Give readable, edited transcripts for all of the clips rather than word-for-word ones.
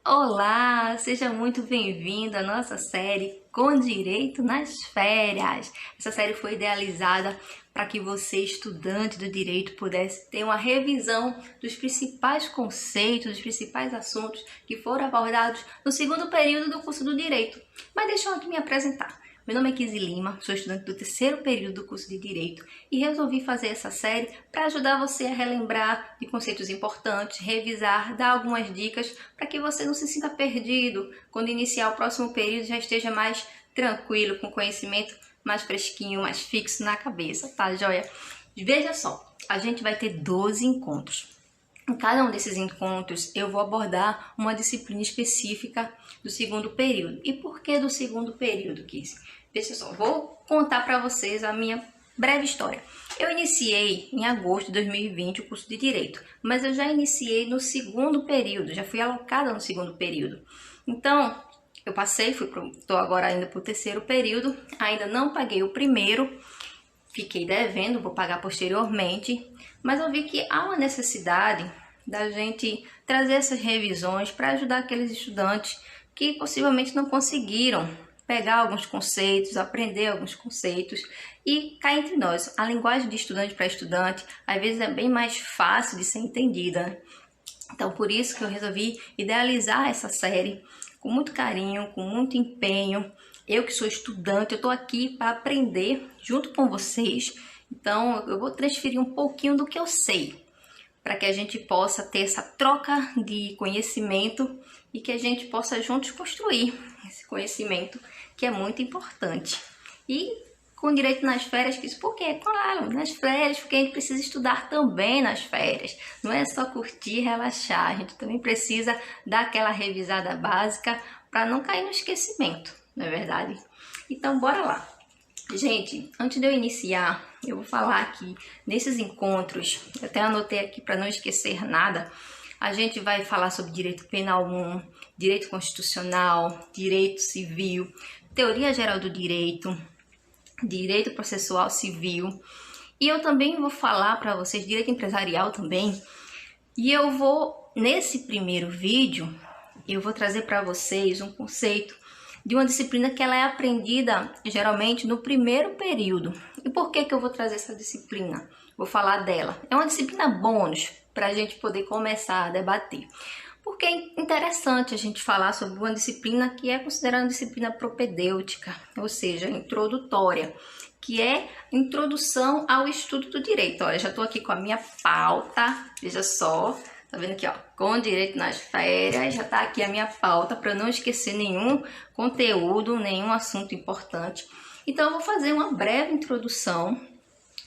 Olá, seja muito bem-vindo à nossa série Com Direito nas Férias. Essa série foi idealizada para que você, estudante do direito, pudesse ter uma revisão dos principais conceitos, dos principais assuntos que foram abordados no segundo período do curso do direito. Mas deixa eu aqui me apresentar. Meu nome é Kizzy Lima, sou estudante do terceiro período do curso de Direito e resolvi fazer essa série para ajudar você a relembrar de conceitos importantes, revisar, dar algumas dicas para que você não se sinta perdido quando iniciar o próximo período, já esteja mais tranquilo, com conhecimento mais fresquinho, mais fixo na cabeça, tá joia? Veja só, a gente vai ter 12 encontros. Em cada um desses encontros, eu vou abordar uma disciplina específica do segundo período. E por que do segundo período, Kizzy? Veja só, vou contar para vocês a minha breve história. Eu iniciei em agosto de 2020 o curso de Direito, mas eu já iniciei no segundo período, já fui alocada no segundo período. Então, eu passei, estou agora ainda para o terceiro período, ainda não paguei o primeiro, fiquei devendo, vou pagar posteriormente, mas eu vi que há uma necessidade da gente trazer essas revisões para ajudar aqueles estudantes que possivelmente não conseguiram pegar alguns conceitos, aprender alguns conceitos e cá entre nós, a linguagem de estudante para estudante às vezes é bem mais fácil de ser entendida. Então por isso que eu resolvi idealizar essa série com muito carinho, com muito empenho. Eu que sou estudante, eu estou aqui para aprender junto com vocês. Então eu vou transferir um pouquinho do que eu sei, para que a gente possa ter essa troca de conhecimento e que a gente possa juntos construir esse conhecimento que é muito importante. E com direito nas férias, por quê? Claro, nas férias, porque a gente precisa estudar também nas férias. Não é só curtir e relaxar, a gente também precisa dar aquela revisada básica para não cair no esquecimento, não é verdade? Então, bora lá. Gente, antes de eu iniciar, eu vou falar aqui nesses encontros, eu até anotei aqui para não esquecer nada, a gente vai falar sobre direito penal 1, direito constitucional, direito civil, teoria geral do direito, direito processual civil, e eu também vou falar para vocês direito empresarial também, e eu vou, nesse primeiro vídeo, eu vou trazer para vocês um conceito de uma disciplina que ela é aprendida geralmente no primeiro período. E por que eu vou trazer essa disciplina? Vou falar dela. É uma disciplina bônus para a gente poder começar a debater. Porque é interessante a gente falar sobre uma disciplina que é considerada uma disciplina propedêutica, ou seja, introdutória, que é introdução ao estudo do direito. Olha, já estou aqui com a minha pauta, veja só. Tá vendo aqui, ó, com direito nas férias, já tá aqui a minha pauta para não esquecer nenhum conteúdo, nenhum assunto importante. Então eu vou fazer uma breve introdução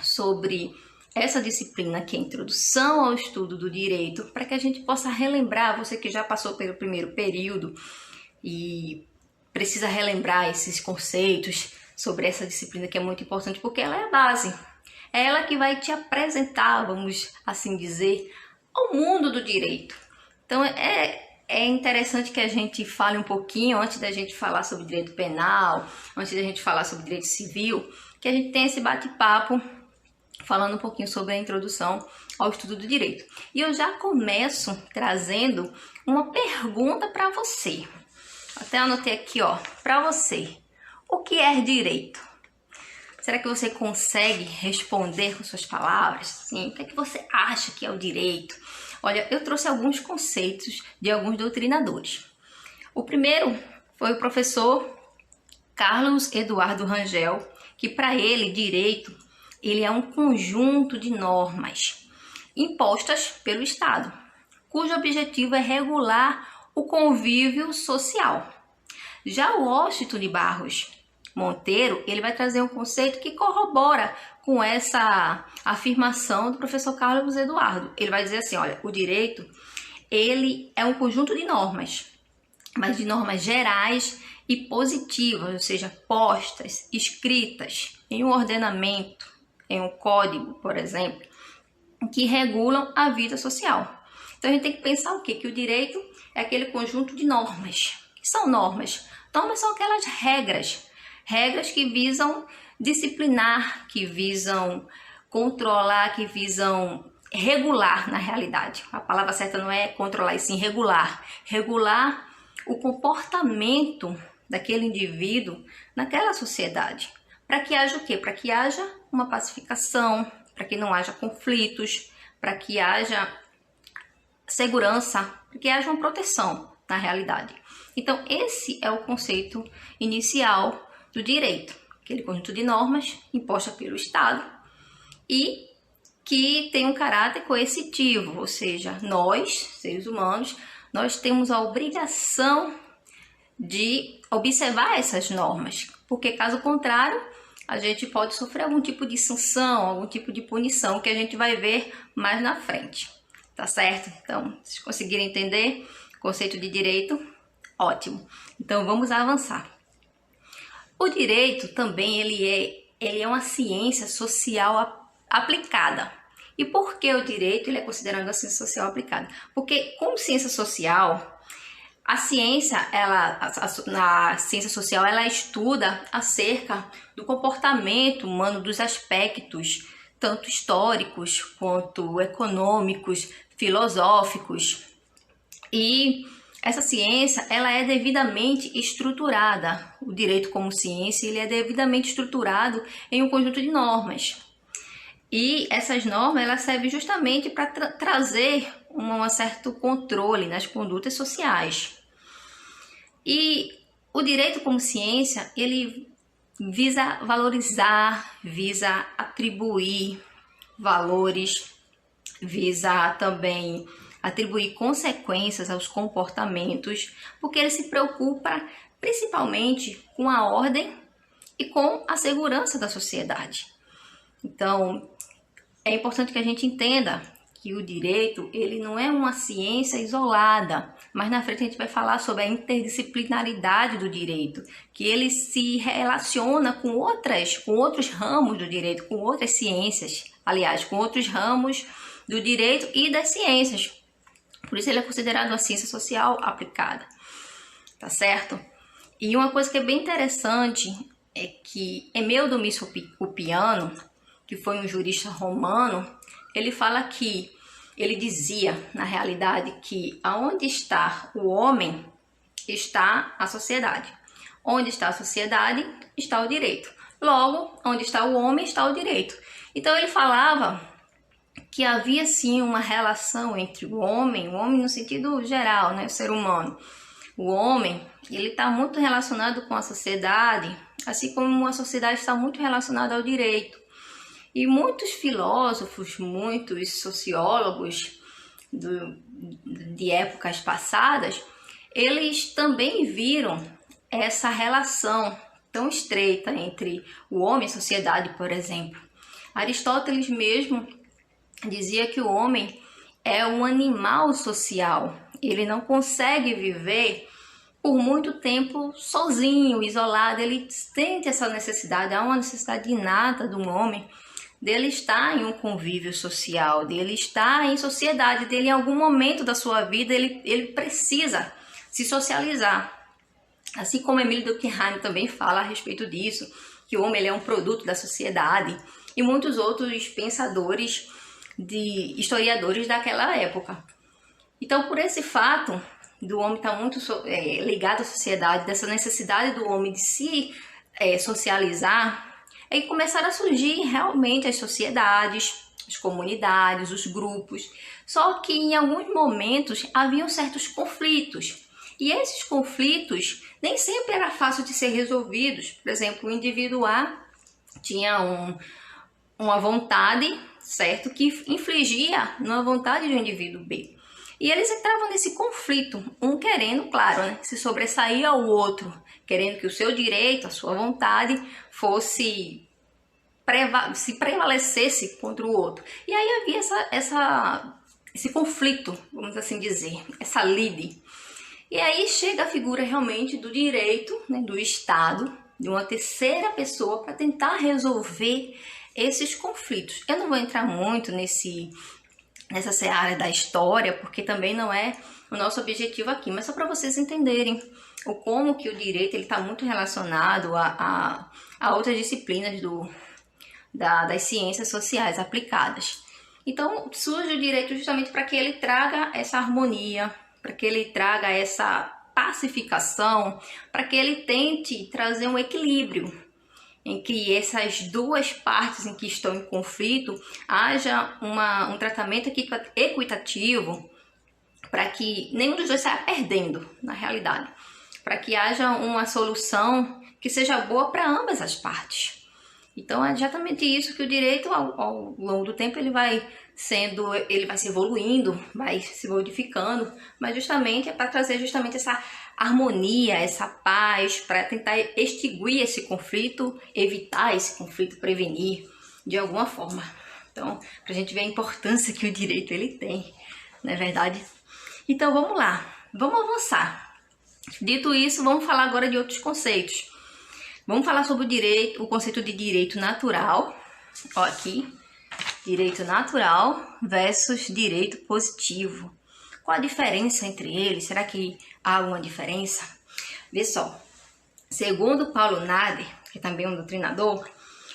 sobre essa disciplina que é a introdução ao estudo do direito, para que a gente possa relembrar, você que já passou pelo primeiro período e precisa relembrar esses conceitos sobre essa disciplina que é muito importante, porque ela é a base. É ela que vai te apresentar, vamos assim dizer, ao mundo do direito. Então é interessante que a gente fale um pouquinho, antes da gente falar sobre direito penal, antes da gente falar sobre direito civil, que a gente tenha esse bate-papo falando um pouquinho sobre a introdução ao estudo do direito. E eu já começo trazendo uma pergunta para você. Até anotei aqui, ó, para você. O que é direito? Será que você consegue responder com suas palavras? Sim. O que é que você acha que é o direito? Olha, eu trouxe alguns conceitos de alguns doutrinadores. O primeiro foi o professor Carlos Eduardo Rangel, que para ele, direito, ele é um conjunto de normas impostas pelo Estado, cujo objetivo é regular o convívio social. Já o Washington de Barros Monteiro, ele vai trazer um conceito que corrobora com essa afirmação do professor Carlos Eduardo. Ele vai dizer assim, olha, o direito, ele é um conjunto de normas, mas de normas gerais e positivas, ou seja, postas, escritas em um ordenamento, em um código, por exemplo, que regulam a vida social. Então a gente tem que pensar o quê? Que o direito é aquele conjunto de normas. O que são normas? Normas são aquelas regras que visam disciplinar, que visam controlar, que visam regular na realidade. A palavra certa não é controlar, e sim regular. Regular o comportamento daquele indivíduo naquela sociedade. Para que haja o quê? Para que haja uma pacificação, para que não haja conflitos, para que haja segurança, para que haja uma proteção na realidade. Então, esse é o conceito inicial do direito, aquele conjunto de normas imposta pelo Estado e que tem um caráter coercitivo, ou seja, nós, seres humanos, nós temos a obrigação de observar essas normas, porque caso contrário, a gente pode sofrer algum tipo de sanção, algum tipo de punição, que a gente vai ver mais na frente, tá certo? Então, vocês conseguiram entender o conceito de direito? Ótimo. Então, vamos avançar. O direito também, ele é uma ciência social aplicada. E por que o direito ele é considerado uma ciência social aplicada? Porque, como ciência social, a ciência, na ciência social, ela estuda acerca do comportamento humano, dos aspectos, tanto históricos quanto econômicos, filosóficos. E essa ciência, ela é devidamente estruturada. O direito como ciência, ele é devidamente estruturado em um conjunto de normas. E essas normas, elas servem justamente para trazer um certo controle nas condutas sociais. E o direito como ciência, ele visa valorizar, visa atribuir valores, visa também atribuir consequências aos comportamentos, porque ele se preocupa principalmente com a ordem e com a segurança da sociedade. Então, é importante que a gente entenda que o direito, ele não é uma ciência isolada, mas na frente a gente vai falar sobre a interdisciplinaridade do direito, que ele se relaciona com outros ramos do direito, com outras ciências, aliás, com outros ramos do direito e das ciências. Por isso ele é considerado uma ciência social aplicada, tá certo? E uma coisa que é bem interessante é que Emeu Domício Upiano, que foi um jurista romano, ele fala que, ele dizia, na realidade, que aonde está o homem, está a sociedade. Onde está a sociedade, está o direito. Logo, onde está o homem, está o direito. Então, ele falava que havia, sim, uma relação entre o homem no sentido geral, né, o ser humano. O homem, ele está muito relacionado com a sociedade, assim como a sociedade está muito relacionada ao direito. E muitos filósofos, muitos sociólogos de épocas passadas, eles também viram essa relação tão estreita entre o homem e a sociedade, por exemplo. Aristóteles mesmo dizia que o homem é um animal social. Ele não consegue viver por muito tempo sozinho, isolado. Ele sente essa necessidade, há uma necessidade inata do homem dele estar em um convívio social, dele estar em sociedade, dele em algum momento da sua vida, ele precisa se socializar. Assim como Emile Durkheim também fala a respeito disso, que o homem ele é um produto da sociedade, e muitos outros pensadores, historiadores daquela época. Então, por esse fato do homem estar muito ligado à sociedade, dessa necessidade do homem de se socializar, aí começaram a surgir realmente as sociedades, as comunidades, os grupos. Só que em alguns momentos haviam certos conflitos. E esses conflitos nem sempre era fácil de ser resolvidos. Por exemplo, o indivíduo A tinha uma vontade, certo, que infligia na vontade do indivíduo B. E eles entravam nesse conflito, um querendo, claro, né, se sobressair ao outro, querendo que o seu direito, a sua vontade, se prevalecesse contra o outro. E aí havia esse conflito, vamos assim dizer, essa lide. E aí chega a figura realmente do direito, né, do Estado, de uma terceira pessoa para tentar resolver esses conflitos. Eu não vou entrar muito nessa seara da história, porque também não é o nosso objetivo aqui, mas só para vocês entenderem como que o direito está muito relacionado a outras disciplinas das ciências sociais aplicadas. Então, surge o direito justamente para que ele traga essa harmonia, para que ele traga essa pacificação, para que ele tente trazer um equilíbrio em que essas duas partes em que estão em conflito haja um tratamento equitativo, para que nenhum dos dois saia perdendo, na realidade, para que haja uma solução que seja boa para ambas as partes. Então é exatamente isso que o direito, ao longo do tempo, ele vai se evoluindo, vai se modificando, mas justamente é para trazer justamente essa harmonia, essa paz, para tentar extinguir esse conflito, evitar esse conflito, prevenir de alguma forma. Então, para a gente ver a importância que o direito ele tem, não é verdade? Então vamos lá, vamos avançar. Dito isso, vamos falar agora de outros conceitos. Vamos falar sobre o conceito de direito natural. Ó, aqui, direito natural versus direito positivo. Qual a diferença entre eles? Será que há alguma diferença? Vê só, segundo Paulo Nader, que também é um doutrinador,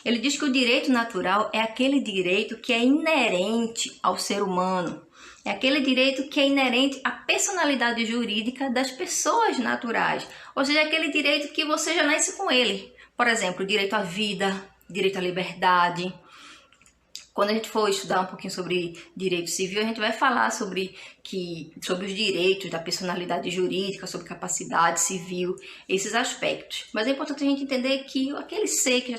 ele diz que o direito natural é aquele direito que é inerente ao ser humano. É aquele direito que é inerente à personalidade jurídica das pessoas naturais. Ou seja, é aquele direito que você já nasce com ele. Por exemplo, direito à vida, direito à liberdade. Quando a gente for estudar um pouquinho sobre direito civil, a gente vai falar sobre os direitos da personalidade jurídica, sobre capacidade civil, esses aspectos. Mas é importante a gente entender que aquele ser que, que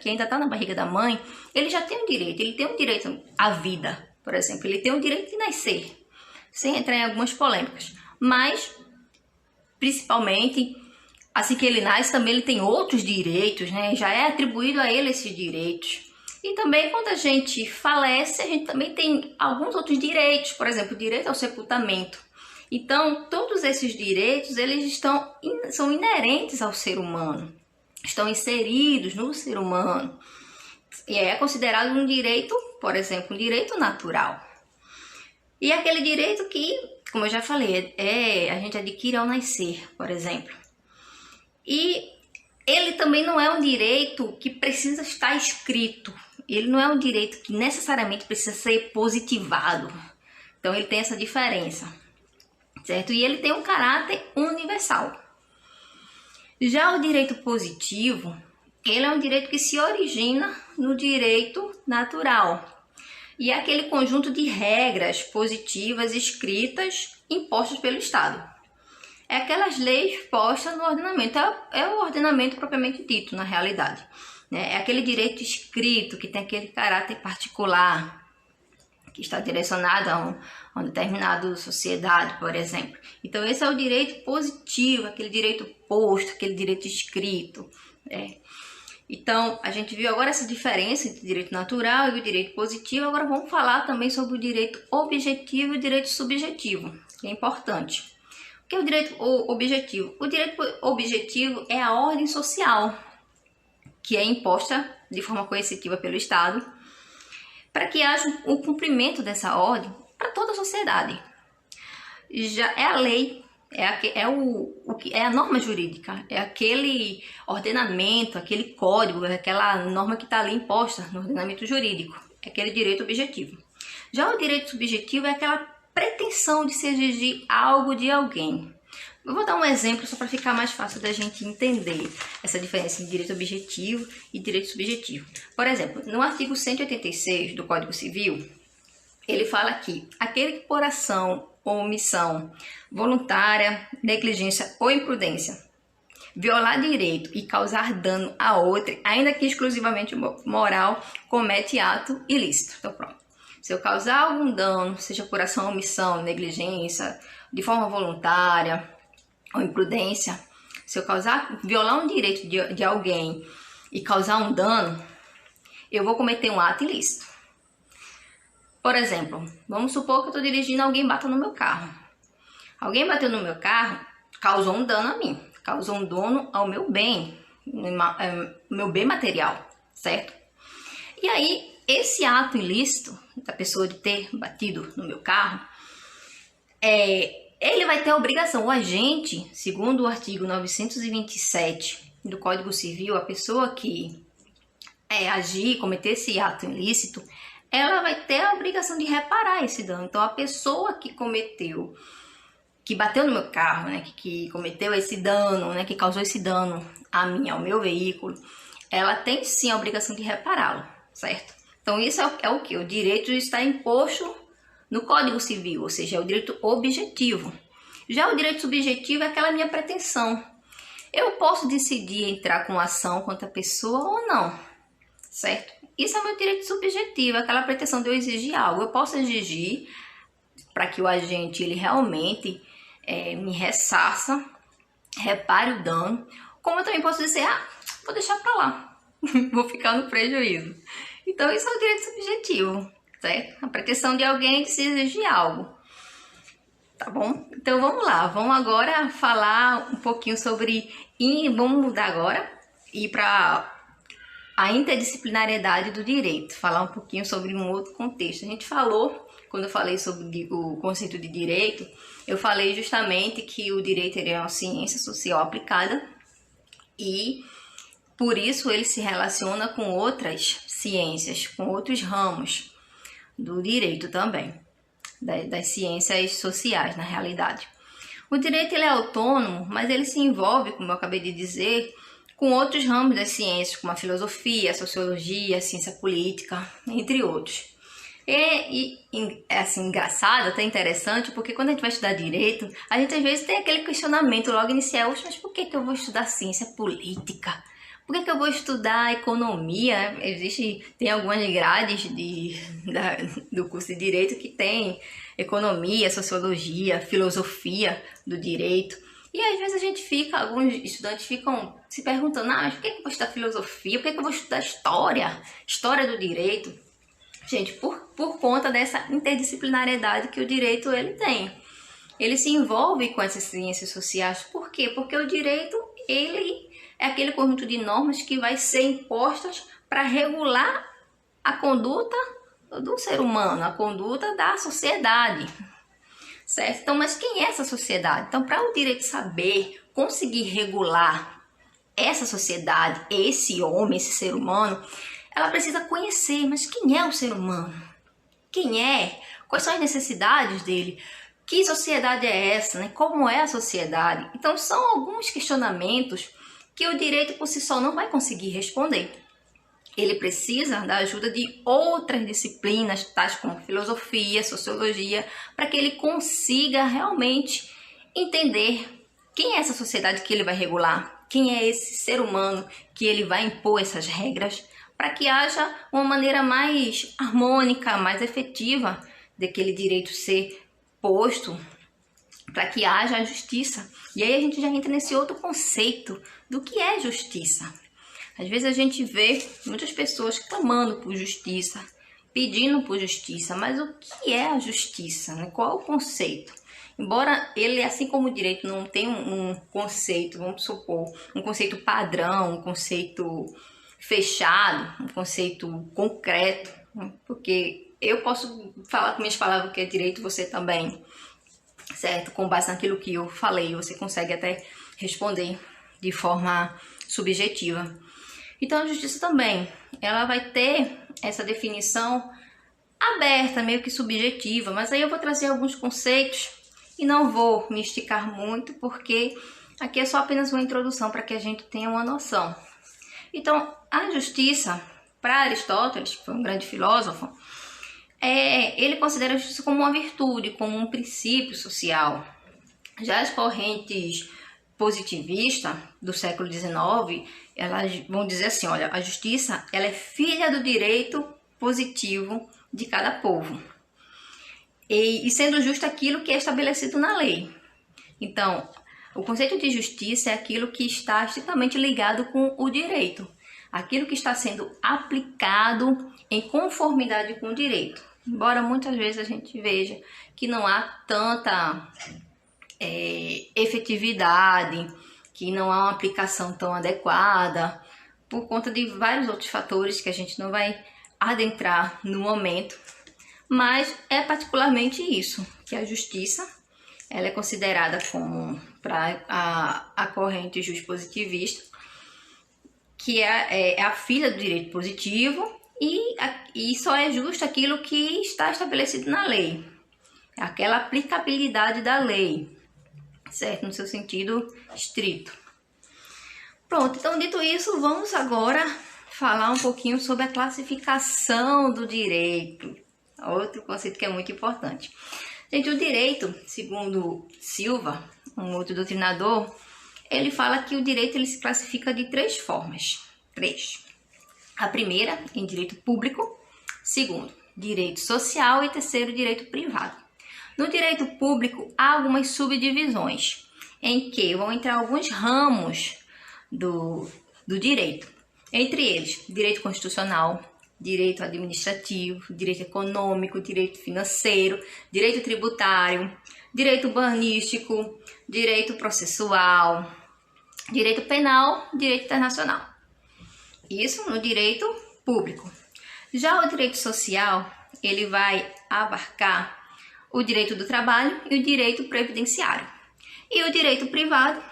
ainda está na barriga da mãe, ele já tem um direito. Ele tem um direito à vida, por exemplo. Ele tem o direito de nascer, sem entrar em algumas polêmicas. Mas, principalmente, assim que ele nasce, também ele tem outros direitos, né? Já é atribuído a ele esses direitos. E também quando a gente falece, a gente também tem alguns outros direitos, por exemplo, o direito ao sepultamento. Então, todos esses direitos, eles são inerentes ao ser humano, estão inseridos no ser humano. E é considerado um direito, por exemplo, um direito natural. E é aquele direito que, como eu já falei, a gente adquire ao nascer, por exemplo. E ele também não é um direito que precisa estar escrito. Ele não é um direito que necessariamente precisa ser positivado. Então, ele tem essa diferença, certo? E ele tem um caráter universal. Já o direito positivo, ele é um direito que se origina no direito natural. E é aquele conjunto de regras positivas escritas, impostas pelo Estado. É aquelas leis postas no ordenamento. É o ordenamento propriamente dito, na realidade. É aquele direito escrito que tem aquele caráter particular, que está direcionado a uma determinada sociedade, por exemplo. Então, esse é o direito positivo, aquele direito posto, aquele direito escrito. Então, a gente viu agora essa diferença entre o direito natural e o direito positivo. Agora vamos falar também sobre o direito objetivo e o direito subjetivo, que é importante. O que é o direito objetivo? O direito objetivo é a ordem social, que é imposta de forma coercitiva pelo Estado, para que haja o cumprimento dessa ordem para toda a sociedade. Já é a lei, é a norma jurídica, é aquele ordenamento, aquele código, aquela norma que está ali imposta no ordenamento jurídico, é aquele direito objetivo. Já o direito subjetivo é aquela pretensão de se exigir algo de alguém. Eu vou dar um exemplo só para ficar mais fácil da gente entender essa diferença entre direito objetivo e direito subjetivo. Por exemplo, no artigo 186 do Código Civil, ele fala que aquele que por ação ou omissão voluntária, negligência ou imprudência violar direito e causar dano a outra, ainda que exclusivamente moral, comete ato ilícito. Então pronto. Se eu causar algum dano, seja por ação ou omissão, negligência, de forma voluntária ou imprudência, se eu violar um direito de alguém e causar um dano, eu vou cometer um ato ilícito. Por exemplo, vamos supor que eu estou dirigindo e alguém bata no meu carro. Alguém bateu no meu carro, causou um dano a mim, causou um dano ao meu bem, meu bem material, certo? E aí, esse ato ilícito da pessoa de ter batido no meu carro, ele vai ter a obrigação, o agente, segundo o artigo 927 do Código Civil, a pessoa que agir, cometer esse ato ilícito, ela vai ter a obrigação de reparar esse dano. Então, a pessoa que cometeu que bateu no meu carro, né, que cometeu esse dano, né, que causou esse dano a mim, ao meu veículo, ela tem sim a obrigação de repará-lo, certo? Então isso é o que? O direito está imposto no Código Civil, ou seja, é o direito objetivo. Já o direito subjetivo é aquela minha pretensão. Eu posso decidir entrar com ação contra a pessoa ou não, certo? Isso é meu direito subjetivo, aquela pretensão de eu exigir algo. Eu posso exigir para que o agente ele realmente me ressarça, repare o dano, como eu também posso dizer, vou deixar para lá, vou ficar no prejuízo. Então isso é o direito subjetivo, certo? A pretensão de alguém de se exigir algo, tá bom? Então vamos lá, vamos agora falar um pouquinho sobre, vamos mudar agora e para a interdisciplinariedade do direito, falar um pouquinho sobre um outro contexto. A gente falou, quando eu falei sobre o conceito de direito, eu falei justamente que o direito é uma ciência social aplicada e por isso ele se relaciona com outras ciências, com outros ramos do direito também, das ciências sociais na realidade. O direito ele é autônomo, mas ele se envolve, como eu acabei de dizer, com outros ramos das ciências, como a filosofia, a sociologia, a ciência política, entre outros. E é assim, engraçado, até interessante, porque quando a gente vai estudar direito, a gente às vezes tem aquele questionamento logo inicial, mas por que eu vou estudar ciência política? Por que eu vou estudar economia? Tem algumas grades do curso de direito que tem economia, sociologia, filosofia do direito. E às vezes alguns estudantes ficam se perguntando, mas por que eu vou estudar filosofia? Por que eu vou estudar história do direito? Gente, por conta dessa interdisciplinariedade que o direito ele tem. Ele se envolve com essas ciências sociais. Por quê? Porque o direito ele é aquele conjunto de normas que vai ser impostas para regular a conduta do ser humano, a conduta da sociedade. Certo? Então, mas quem é essa sociedade? Então, para o direito saber, conseguir regular essa sociedade, esse homem, esse ser humano, ela precisa conhecer, mas quem é o ser humano? Quem é? Quais são as necessidades dele? Que sociedade é essa? Né? Como é a sociedade? Então, são alguns questionamentos que o direito por si só não vai conseguir responder. Ele precisa da ajuda de outras disciplinas, tais como filosofia, sociologia, para que ele consiga realmente entender quem é essa sociedade que ele vai regular, quem é esse ser humano que ele vai impor essas regras, para que haja uma maneira mais harmônica, mais efetiva daquele direito ser posto, para que haja a justiça. E aí a gente já entra nesse outro conceito do que é justiça. Às vezes a gente vê muitas pessoas clamando por justiça, pedindo por justiça, mas o que é a justiça? Né? Qual é o conceito? Embora ele, assim como o direito, não tenha um conceito, vamos supor, um conceito padrão, um conceito fechado, um conceito concreto, né? Porque eu posso falar com minhas palavras que é direito, você também, certo? Com base naquilo que eu falei, você consegue até responder de forma subjetiva. Então, a justiça também, ela vai ter essa definição aberta, meio que subjetiva, mas aí eu vou trazer alguns conceitos e não vou me esticar muito, porque aqui é só apenas uma introdução para que a gente tenha uma noção. Então, a justiça, para Aristóteles, que foi um grande filósofo, ele considera a justiça como uma virtude, como um princípio social. Já as correntes positivistas do século XIX, elas vão dizer assim, olha, a justiça ela é filha do direito positivo de cada povo. E sendo justo aquilo que é estabelecido na lei. Então, o conceito de justiça é aquilo que está estritamente ligado com o direito. Aquilo que está sendo aplicado em conformidade com o direito. Embora muitas vezes a gente veja que não há tanta efetividade, que não há uma aplicação tão adequada, por conta de vários outros fatores que a gente não vai adentrar no momento. Mas é particularmente isso, que a justiça ela é considerada como, para a corrente juspositivista, que é a filha do direito positivo e só é justo aquilo que está estabelecido na lei, aquela aplicabilidade da lei. certo? No seu sentido estrito. Pronto, então dito isso, vamos agora falar um pouquinho sobre a classificação do direito. Outro conceito que é muito importante. Gente, o direito, segundo Silva, um outro doutrinador, ele fala que o direito ele se classifica de 3 formas. 3. A primeira, em direito público. Segundo, direito social. E terceiro, direito privado. No direito público, há algumas subdivisões, em que vão entrar alguns ramos do direito. Entre eles, direito constitucional, direito administrativo, direito econômico, direito financeiro, direito tributário, direito urbanístico, direito processual, direito penal, direito internacional. Isso no direito público. Já o direito social, ele vai abarcar o direito do trabalho e o direito previdenciário. E o direito privado,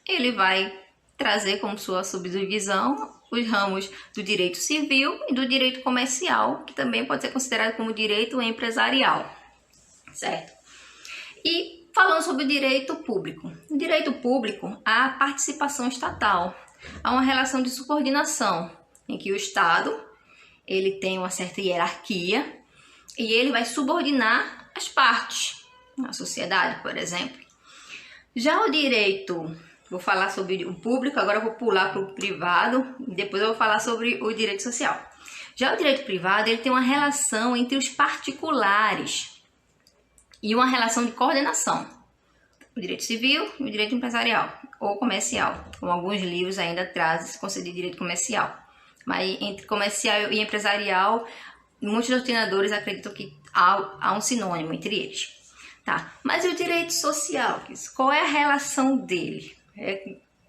ele vai trazer como sua subdivisão os ramos do direito civil e do direito comercial, que também pode ser considerado como direito empresarial, certo? E falando sobre o direito público. No direito público, há participação estatal, há uma relação de subordinação, em que o Estado ele tem uma certa hierarquia e ele vai subordinar as partes, a sociedade, por exemplo. Já o direito, vou falar sobre o público, agora eu vou pular para o privado e depois eu vou falar sobre o direito social. Já o direito privado, ele tem uma relação entre os particulares e uma relação de coordenação. O direito civil e o direito empresarial ou comercial, como alguns livros ainda trazem esse conceito de direito comercial. Mas entre comercial e empresarial, muitos doutrinadores acreditam que há um sinônimo entre eles. Tá. Mas e o direito social? Qual é a relação dele?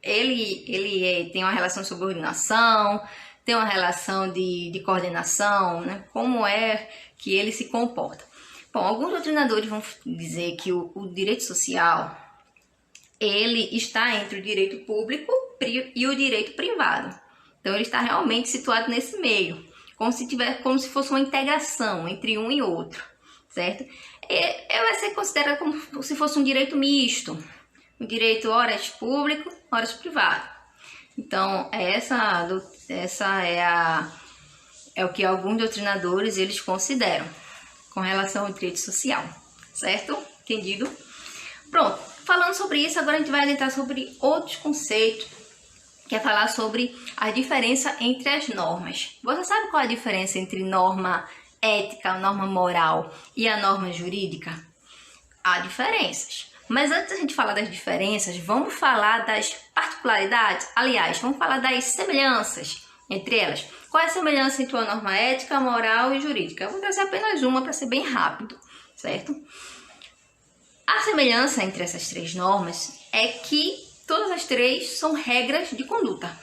Ele tem uma relação de subordinação, tem uma relação de coordenação, né? Como é que ele se comporta? Bom, alguns doutrinadores vão dizer que o direito social ele está entre o direito público e o direito privado. Então, ele está realmente situado nesse meio, como se fosse uma integração entre um e outro, certo? Vai ser considerado como se fosse um direito misto, um direito horas público, horas privado. Então, essa é o que alguns doutrinadores eles consideram com relação ao direito social, certo? Entendido? Pronto, falando sobre isso, agora a gente vai adentrar sobre outros conceitos, que é falar sobre a diferença entre as normas. Você sabe qual é a diferença entre norma ética, norma moral e a norma jurídica? Há diferenças. Mas antes da gente falar das diferenças, vamos falar das particularidades. Aliás, vamos falar das semelhanças entre elas. Qual é a semelhança entre a norma ética, moral e jurídica? Eu vou trazer apenas uma para ser bem rápido, certo? A semelhança entre essas 3 normas é que todas as 3 são regras de conduta.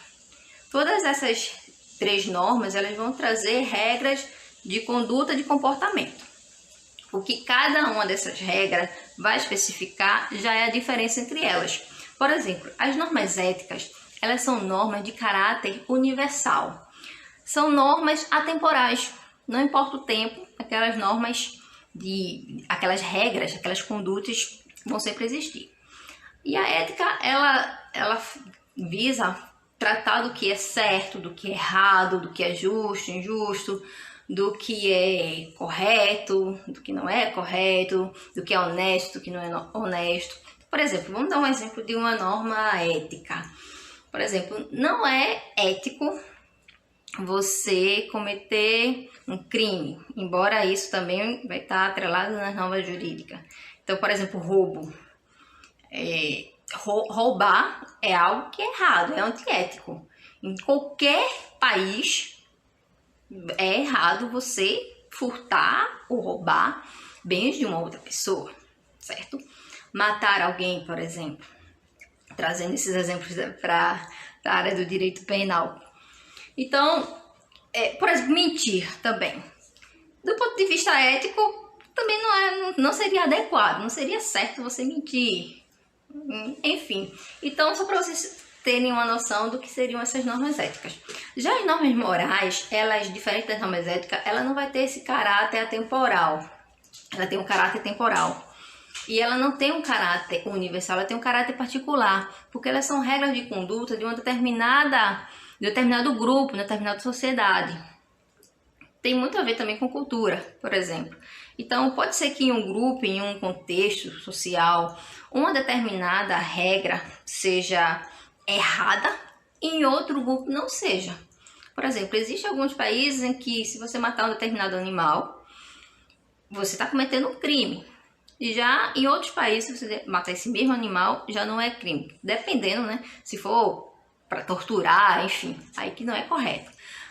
Todas essas 3 normas elas vão trazer regras de conduta de comportamento. O que cada uma dessas regras vai especificar já é a diferença entre elas. Por exemplo, as normas éticas, elas são normas de caráter universal. São normas atemporais. Não importa o tempo, aquelas regras, aquelas condutas vão sempre existir. E a ética, ela visa tratar do que é certo, do que é errado, do que é justo, injusto, do que é correto, do que não é correto, do que é honesto, do que não é honesto. Por exemplo, vamos dar um exemplo de uma norma ética. Por exemplo, não é ético você cometer um crime, embora isso também vai estar atrelado nas normas jurídicas. Então, por exemplo, roubo. Roubar é algo que é errado, é antiético. Em qualquer país é errado você furtar ou roubar bens de uma outra pessoa, certo? Matar alguém, por exemplo, trazendo esses exemplos para a área do direito penal. Então, por exemplo, mentir também. Do ponto de vista ético, também não seria adequado, não seria certo você mentir. Enfim, então só para vocês terem uma noção do que seriam essas normas éticas. Já as normas morais, elas, diferente das normas éticas, ela não vai ter esse caráter atemporal. Ela tem um caráter temporal. e ela não tem um caráter universal, ela tem um caráter particular, porque elas são regras de conduta de determinado grupo, de determinada sociedade. Tem muito a ver também com cultura, por exemplo. Então, pode ser que em um grupo, em um contexto social, uma determinada regra seja errada e em outro grupo não seja. Por exemplo, existem alguns países em que se você matar um determinado animal, você está cometendo um crime. E já em outros países, se você matar esse mesmo animal, já não é crime. Dependendo, né? Se for para torturar, enfim, aí que não é correto.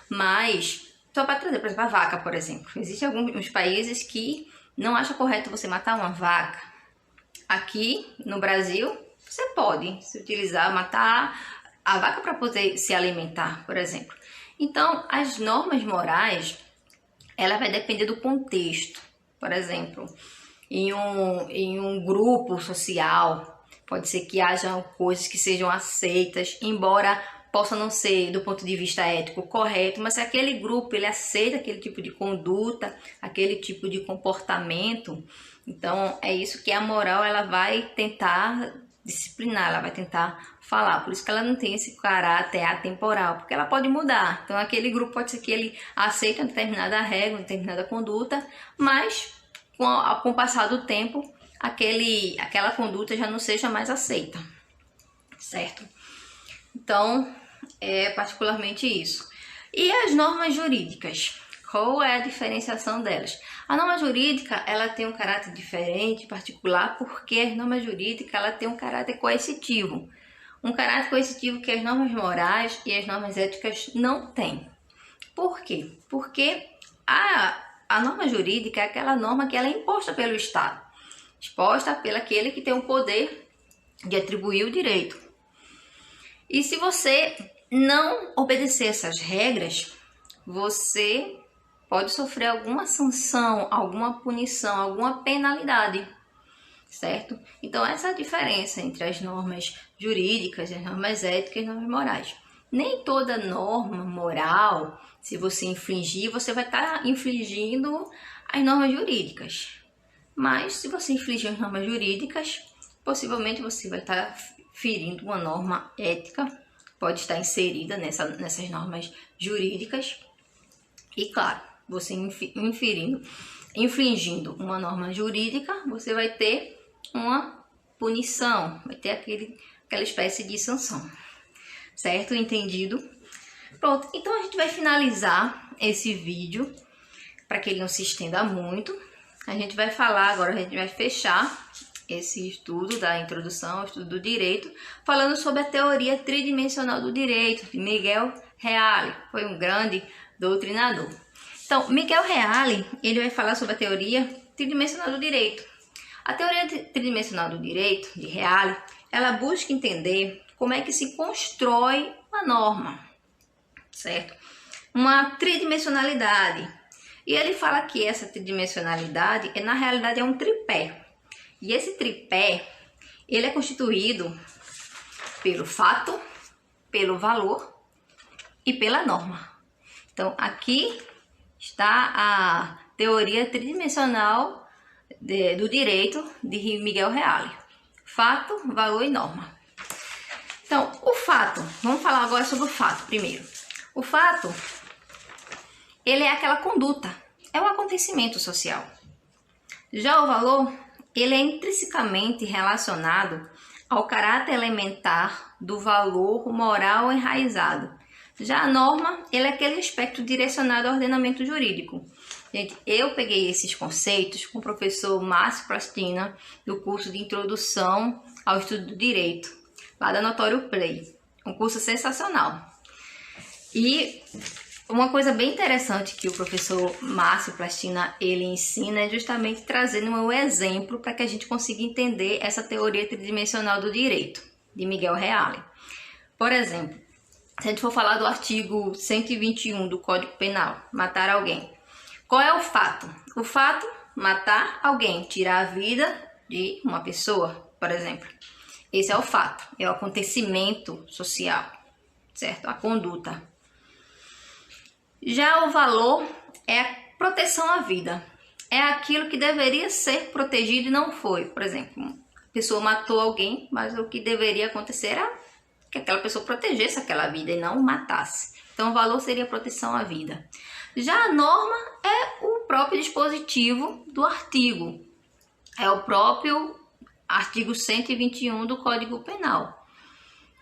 Mas, só para trazer, por exemplo, a vaca, por exemplo. Existem alguns países que não acham correto você matar uma vaca. Aqui, no Brasil, você pode se utilizar, matar a vaca para poder se alimentar, por exemplo. Então, as normas morais, ela vai depender do contexto. Por exemplo, em um grupo social, pode ser que haja coisas que sejam aceitas, embora possa não ser, do ponto de vista ético, correto, mas se aquele grupo ele aceita aquele tipo de conduta, aquele tipo de comportamento, então é isso que a moral ela vai tentar disciplinar, ela vai tentar falar. Por isso que ela não tem esse caráter atemporal, porque ela pode mudar. Então aquele grupo pode ser que ele aceite uma determinada regra, uma determinada conduta, mas com o passar do tempo, aquela conduta já não seja mais aceita, certo? Então, é particularmente isso. E as normas jurídicas? Qual é a diferenciação delas? A norma jurídica, ela tem um caráter diferente, particular, porque a norma jurídica, ela tem um caráter coercitivo. Um caráter coercitivo que as normas morais e as normas éticas não têm. Por quê? Porque a norma jurídica é aquela norma que ela é imposta pelo Estado. Exposta pelo aquele que tem o poder de atribuir o direito. E se você não obedecer essas regras, você pode sofrer alguma sanção, alguma punição, alguma penalidade, certo? Então, essa é a diferença entre as normas jurídicas, as normas éticas e as normas morais. Nem toda norma moral, se você infringir, você vai estar infringindo as normas jurídicas. Mas, se você infringir as normas jurídicas, possivelmente você vai estar ferindo uma norma ética, pode estar inserida nessas normas jurídicas. E, claro, você infringindo uma norma jurídica, você vai ter uma punição, vai ter aquela espécie de sanção. Certo? Entendido? Pronto, então a gente vai finalizar esse vídeo, para que ele não se estenda muito. A gente vai falar agora, a gente vai fechar esse estudo da introdução ao estudo do direito, falando sobre a teoria tridimensional do direito, de Miguel Reale, foi um grande doutrinador. Então, Miguel Reale, ele vai falar sobre a teoria tridimensional do direito. A teoria tridimensional do direito, de Reale, ela busca entender como é que se constrói uma norma, certo? Uma tridimensionalidade. E ele fala que essa tridimensionalidade, na realidade, é um tripé. E esse tripé, ele é constituído pelo fato, pelo valor e pela norma. Então, aqui está a teoria tridimensional do direito de Miguel Reale. Fato, valor e norma. Então, o fato, vamos falar agora sobre o fato primeiro. O fato, ele é aquela conduta, é um acontecimento social. Já o valor, ele é intrinsecamente relacionado ao caráter elementar do valor moral enraizado. Já a norma, ele é aquele aspecto direcionado ao ordenamento jurídico. Gente, eu peguei esses conceitos com o professor Márcio Plastina, do curso de Introdução ao Estudo do Direito, lá da Notório Play. Um curso sensacional. E uma coisa bem interessante que o professor Márcio Plastina ele ensina é justamente trazendo um exemplo para que a gente consiga entender essa teoria tridimensional do direito, de Miguel Reale. Por exemplo, se a gente for falar do artigo 121 do Código Penal, matar alguém. Qual é o fato? O fato, matar alguém, tirar a vida de uma pessoa, por exemplo. Esse é o fato, é o acontecimento social, certo? A conduta. Já o valor é a proteção à vida. é aquilo que deveria ser protegido e não foi. Por exemplo, a pessoa matou alguém, mas o que deveria acontecer era que aquela pessoa protegesse aquela vida e não matasse. Então, o valor seria a proteção à vida. Já a norma é o próprio dispositivo do artigo. É o próprio artigo 121 do Código Penal.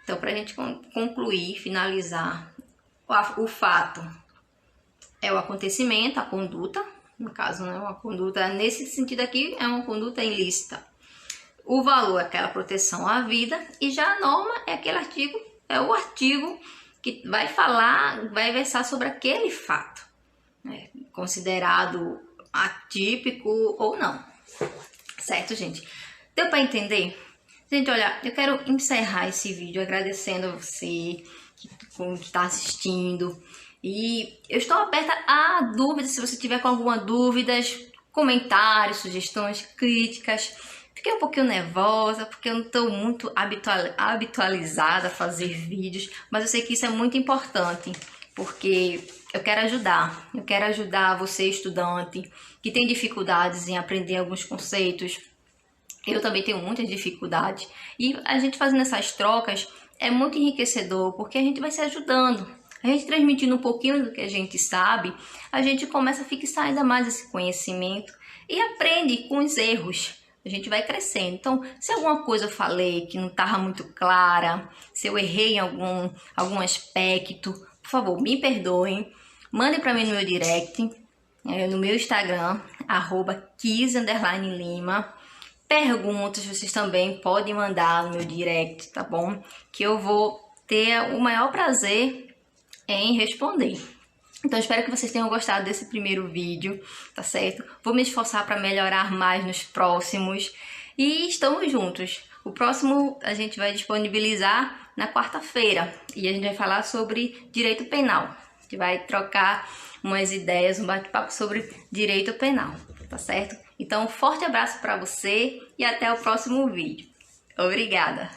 Então, para a gente concluir, finalizar, o fato é o acontecimento, a conduta. No caso, né, uma conduta, nesse sentido aqui, é uma conduta ilícita. O valor é aquela proteção à vida. E já a norma é aquele artigo, é o artigo que vai falar, vai versar sobre aquele fato, né, considerado atípico ou não. Certo, gente? Deu para entender? Gente, olha, eu quero encerrar esse vídeo agradecendo a você que está assistindo. E eu estou aberta a dúvidas, se você tiver com alguma dúvida, comentários, sugestões, críticas. Fiquei um pouquinho nervosa, porque eu não estou muito habitualizada a fazer vídeos, mas eu sei que isso é muito importante, porque eu quero ajudar você, estudante, que tem dificuldades em aprender alguns conceitos. Eu também tenho muitas dificuldades, e a gente fazendo essas trocas é muito enriquecedor, porque a gente vai se ajudando. A gente transmitindo um pouquinho do que a gente sabe, a gente começa a fixar ainda mais esse conhecimento e aprende com os erros. A gente vai crescendo. Então, se alguma coisa eu falei que não estava muito clara, se eu errei em algum aspecto, por favor, me perdoem. Mandem para mim no meu direct, no meu Instagram, @kiz_lima. Perguntas vocês também podem mandar no meu direct, tá bom? Que eu vou ter o maior prazer em responder. Então, espero que vocês tenham gostado desse primeiro vídeo, tá certo? Vou me esforçar para melhorar mais nos próximos. E estamos juntos. O próximo a gente vai disponibilizar na quarta-feira. E a gente vai falar sobre direito penal. A gente vai trocar umas ideias, um bate-papo sobre direito penal, tá certo? Então, um forte abraço para você e até o próximo vídeo. Obrigada!